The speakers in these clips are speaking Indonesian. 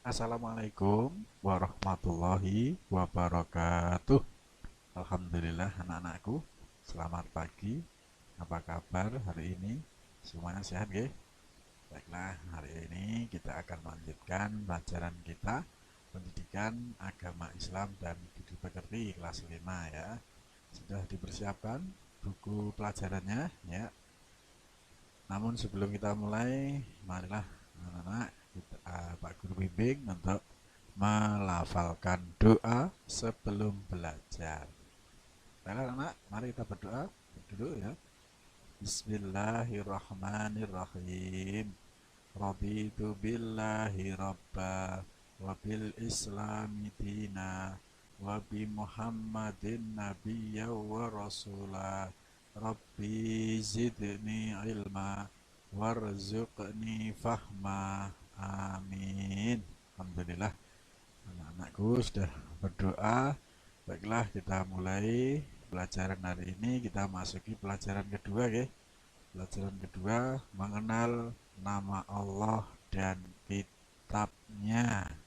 Assalamualaikum warahmatullahi wabarakatuh. Alhamdulillah anak-anakku, selamat pagi. Apa kabar hari ini? Semuanya sehat nggih? Baiklah, hari ini kita akan melanjutkan pelajaran kita pendidikan agama Islam dan budi pekerti kelas 5 ya. Sudah dipersiapkan buku pelajarannya ya. Namun sebelum kita mulai, marilah anak-anak Pak Guru bimbing untuk melafalkan doa sebelum belajar. Baiklah anak, mari kita berdoa dulu ya. Bismillahirrahmanirrahim. Raditu billahi rabba wa bil islami dina wa bi muhammadin nabiyya wa rasula. Rabbi zidni ilma warzuqni fahma. Amin. Alhamdulillah anak-anakku sudah berdoa. Baiklah, kita mulai pelajaran hari ini. Kita masuki pelajaran kedua ya. Pelajaran kedua, mengenal nama Allah dan kitabnya.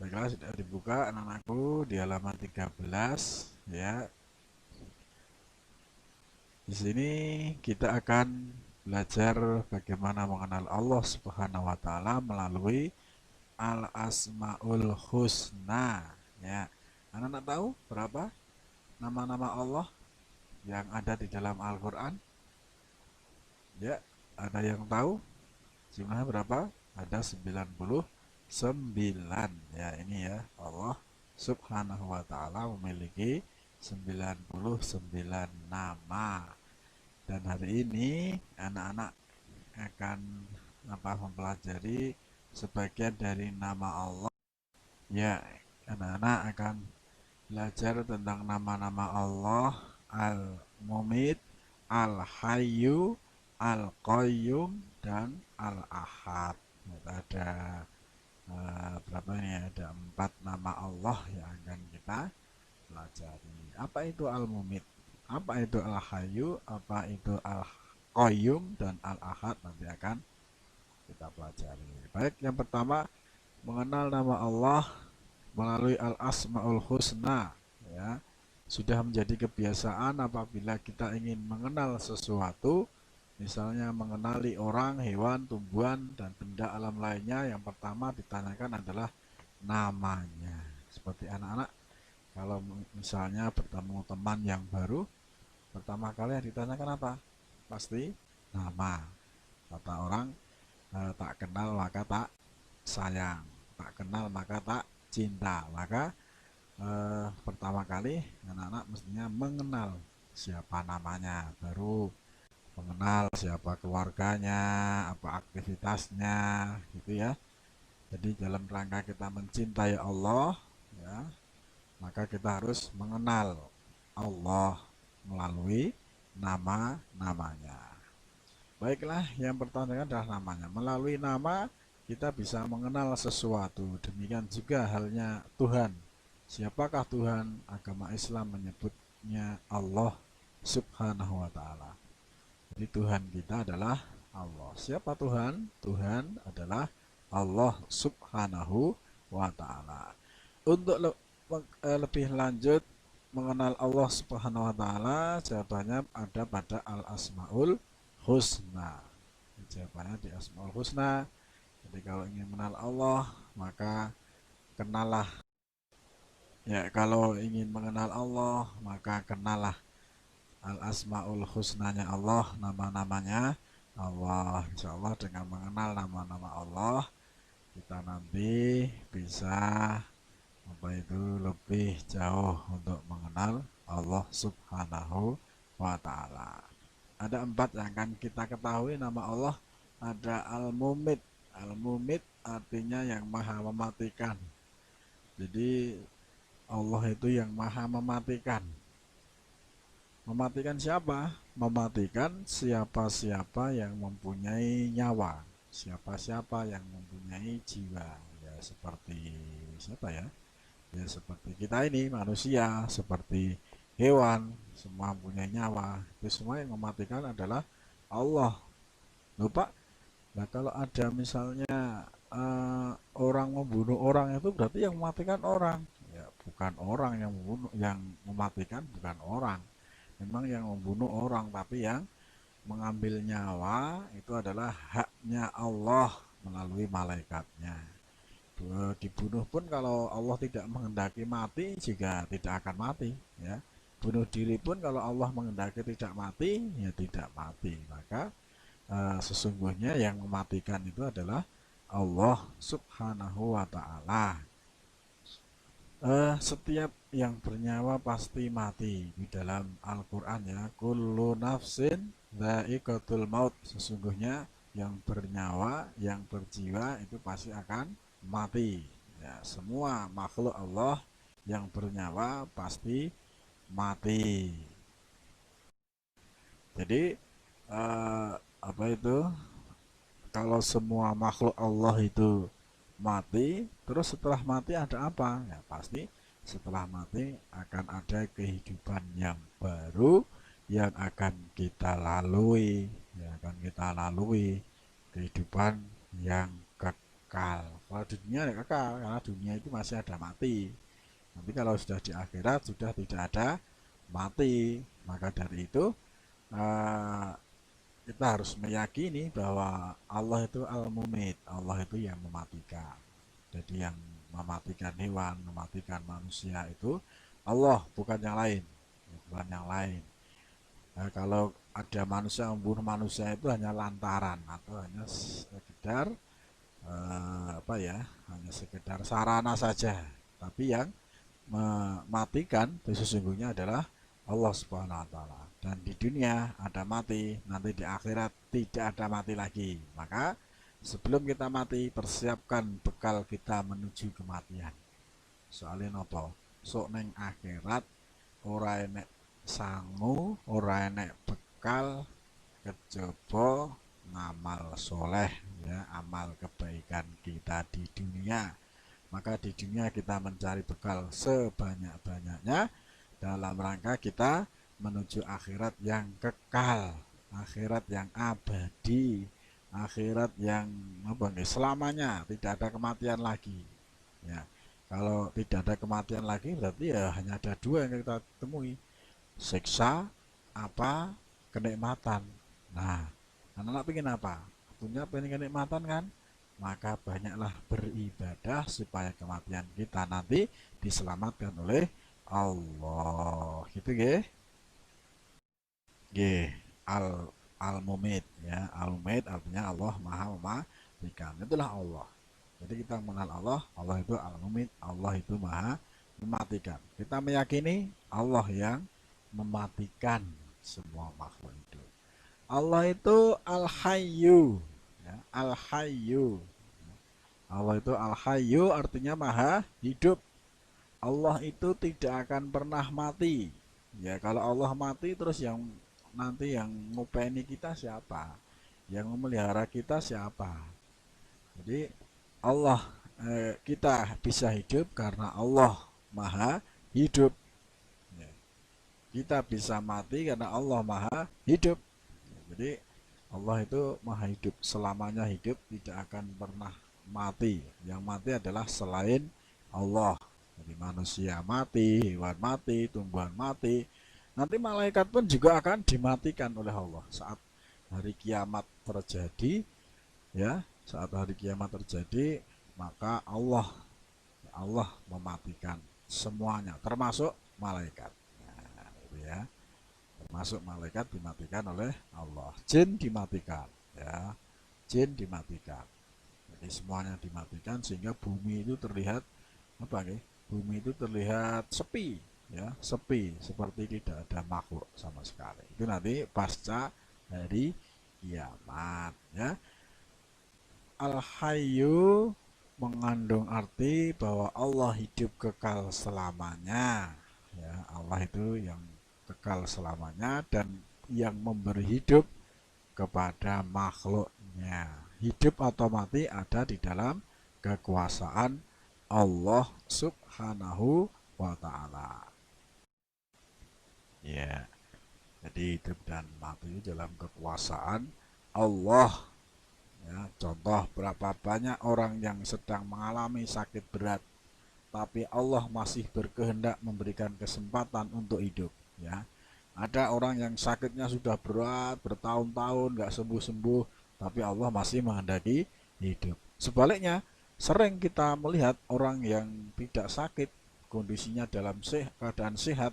Baiklah, sudah dibuka anak-anakku di halaman 13 ya. Di sini kita akan belajar bagaimana mengenal Allah Subhanahu wa taala melalui Al-Asmaul Husna ya. Anak-anak tahu berapa nama-nama Allah yang ada di dalam Al-Qur'an? Ya, ada yang tahu jumlahnya berapa? Ada 99 ya. Ini ya, Allah Subhanahu wa taala memiliki 99 nama. Dan hari ini anak-anak akan mempelajari sebagian dari nama Allah. Ya, anak-anak akan belajar tentang nama-nama Allah: Al-Mumit, Al-Hayyu, Al-Qayyum, dan Al-Ahad. Ada berapa ini? Ada 4 nama Allah yang akan kita pelajari. Apa itu Al-Mumit? Apa itu Al-Hayyu? Apa itu Al-Qayyum dan Al-Ahad? Nanti akan kita pelajari. Baik, yang pertama, mengenal nama Allah melalui Al-Asmaul Husna ya. Sudah menjadi kebiasaan apabila kita ingin mengenal sesuatu, misalnya mengenali orang, hewan, tumbuhan, dan benda alam lainnya, yang pertama ditanyakan adalah namanya. Seperti anak-anak kalau misalnya bertemu teman yang baru, pertama kali yang ditanyakan apa? Pasti nama. Kata orang, tak kenal maka tak sayang, tak kenal maka tak cinta. Maka pertama kali anak-anak mestinya mengenal siapa namanya, baru mengenal siapa keluarganya, apa aktivitasnya, gitu ya. Jadi dalam rangka kita mencintai Allah ya, maka kita harus mengenal Allah melalui nama-namanya. Baiklah, yang pertama adalah namanya. Melalui nama kita bisa mengenal sesuatu. Demikian juga halnya Tuhan. Siapakah Tuhan? Agama Islam menyebutnya Allah Subhanahu wa taala. Jadi Tuhan kita adalah Allah. Siapa Tuhan? Tuhan adalah Allah Subhanahu wa taala. Untuk lebih lanjut mengenal Allah Subhanahu wa taala, jawabannya ada pada Al-Asmaul Husna. Jawabannya di Asmaul Husna. Jadi kalau ingin mengenal Allah, maka kenalah. Ya, kalau ingin mengenal Allah, maka kenalah Al-Asmaul Husnanya Allah, nama-namanya Allah. Insya Allah dengan mengenal nama-nama Allah, kita nanti bisa lebih jauh untuk mengenal Allah Subhanahu wa ta'ala. Ada 4 yang akan kita ketahui nama Allah. Ada Al-Mumit. Al-Mumit artinya yang maha mematikan. Jadi Allah itu yang maha mematikan. Mematikan siapa? Mematikan siapa-siapa yang mempunyai nyawa, siapa-siapa yang mempunyai jiwa. Ya seperti siapa ya? Ya seperti kita ini manusia, seperti hewan, semua punya nyawa. Itu semua yang mematikan adalah Allah. Lupa? Nah kalau ada misalnya orang membunuh orang itu berarti yang mematikan orang. Ya, bukan orang yang membunuh, yang mematikan bukan orang. Memang yang membunuh orang, tapi yang mengambil nyawa itu adalah haknya Allah melalui malaikatnya. Dibunuh pun kalau Allah tidak menghendaki mati juga tidak akan mati, ya. Bunuh diri pun kalau Allah menghendaki tidak mati, ya tidak mati. Maka sesungguhnya yang mematikan itu adalah Allah Subhanahu wa Ta'ala. Setiap yang bernyawa pasti mati. Di dalam Al-Quran, ya, kullu nafsin dha'iqatul maut. Sesungguhnya yang bernyawa, yang berjiwa itu pasti akan mati, ya. Semua makhluk Allah yang bernyawa pasti mati. Jadi apa itu, kalau semua makhluk Allah itu mati, terus setelah mati ada apa? Ya pasti setelah mati akan ada kehidupan yang baru yang akan kita lalui, kehidupan yang kekal. Kalau di dunia ya kekal, karena dunia itu masih ada mati. Nanti kalau sudah di akhirat sudah tidak ada mati. Maka dari itu kita harus meyakini bahwa Allah itu al-mumit, Allah itu yang mematikan. Jadi yang mematikan hewan, mematikan manusia itu Allah, bukan yang lain, bukan yang lain. Nah, kalau ada manusia membunuh manusia itu hanya lantaran atau hanya sekedar apa ya, hanya sekedar sarana saja. Tapi yang mematikan itu sesungguhnya adalah Allah Subhanahu wa Ta'ala. Dan di dunia ada mati, nanti di akhirat tidak ada mati lagi. Maka sebelum kita mati, persiapkan bekal kita menuju kematian. Soalnya nopo, sok neng akhirat ora enek sangu, ora enek bekal kejaba ngamal soleh, ya, amal kebaikan kita di dunia. Maka di dunia kita mencari bekal sebanyak-banyaknya dalam rangka kita menuju akhirat yang kekal, akhirat yang abadi, akhirat yang selamanya, tidak ada kematian lagi, ya. Kalau tidak ada kematian lagi berarti ya hanya ada dua yang kita temui, siksa apa kenikmatan. Nah, anak-anak pengen apa? Pengen kenikmatan kan? Maka banyaklah beribadah supaya kematian kita nanti diselamatkan oleh Allah. Gitu ya. Al-Mumit, ya. Al-Mumit artinya Allah Maha mematikan. Itulah Allah. Jadi kita mengenal Allah, Allah itu Al-Mumit, Allah itu Maha mematikan. Kita meyakini Allah yang mematikan semua makhluk itu. Allah itu Al-Hayyu, ya. Al-Hayyu. Allah itu Al-Hayyu artinya Maha hidup. Allah itu tidak akan pernah mati. Ya, kalau Allah mati terus yang nanti yang ngupeni kita siapa? Yang memelihara kita siapa? Jadi Allah, kita bisa hidup karena Allah Maha hidup. Ya. Kita bisa mati karena Allah Maha hidup. Ya, jadi Allah itu Maha hidup, selamanya hidup, tidak akan pernah mati. Yang mati adalah selain Allah. Jadi manusia mati, hewan mati, tumbuhan mati. Nanti malaikat pun juga akan dimatikan oleh Allah saat hari kiamat terjadi, ya. Saat hari kiamat terjadi, maka Allah mematikan semuanya, termasuk malaikat. Nah, itu ya. Termasuk malaikat dimatikan oleh Allah. Jin dimatikan, ya. Jin dimatikan. Jadi semuanya dimatikan sehingga bumi itu terlihat apa nih? Bumi itu terlihat sepi, ya, sepi, seperti tidak ada makhluk sama sekali. Itu nanti pasca hari kiamat, ya. Al-Hayyu mengandung arti bahwa Allah hidup kekal selamanya, ya. Allah itu yang kekal selamanya dan yang memberi hidup kepada makhluknya. Hidup atau mati ada di dalam kekuasaan Allah Subhanahu wa Ta'ala. Ya, jadi hidup dan mati dalam kekuasaan Allah. Ya, contoh, berapa banyak orang yang sedang mengalami sakit berat, tapi Allah masih berkehendak memberikan kesempatan untuk hidup. Ya, ada orang yang sakitnya sudah berat bertahun-tahun nggak sembuh-sembuh, tapi Allah masih menghendaki hidup. Sebaliknya, sering kita melihat orang yang tidak sakit, kondisinya dalam keadaan sehat,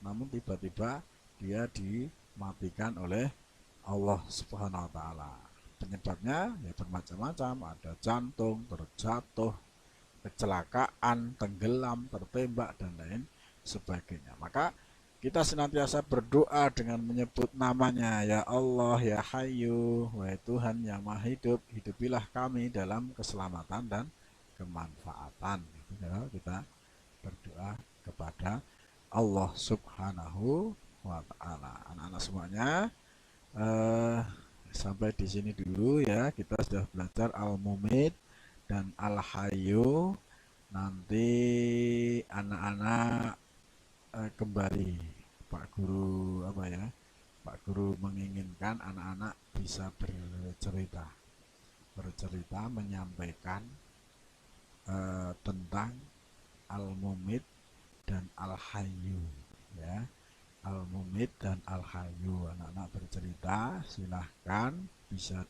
namun tiba-tiba dia dimatikan oleh Allah Subhanahu wa taala. Penyebabnya ya bermacam-macam, ada jantung, terjatuh, kecelakaan, tenggelam, tertembak, dan lain sebagainya. Maka kita senantiasa berdoa dengan menyebut namanya, ya Allah, ya Hayyu, wahai Tuhan yang Maha Hidup, hidupilah kami dalam keselamatan dan kemanfaatan. Ya, kita berdoa kepada Allah Subhanahu wa taala. Anak-anak semuanya, sampai di sini dulu ya. Kita sudah belajar Al-Mumit dan Al-Hayyu. Nanti anak-anak kembali, Pak Guru Pak Guru menginginkan anak-anak bisa bercerita menyampaikan tentang Al-Mumit dan Al-Hayyu ya. Al-Mumit dan Al-Hayyu, anak-anak bercerita, silahkan bisa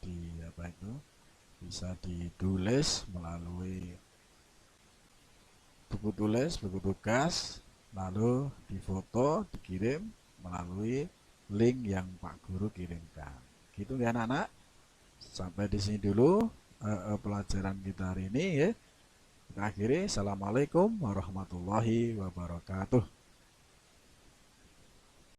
bisa ditulis melalui buku tulis, buku tugas, lalu difoto, dikirim melalui link yang Pak Guru kirimkan. Gitu ya anak-anak. Sampai di sini dulu pelajaran kita hari ini ya. Kita akhiri. Assalamualaikum warahmatullahi wabarakatuh.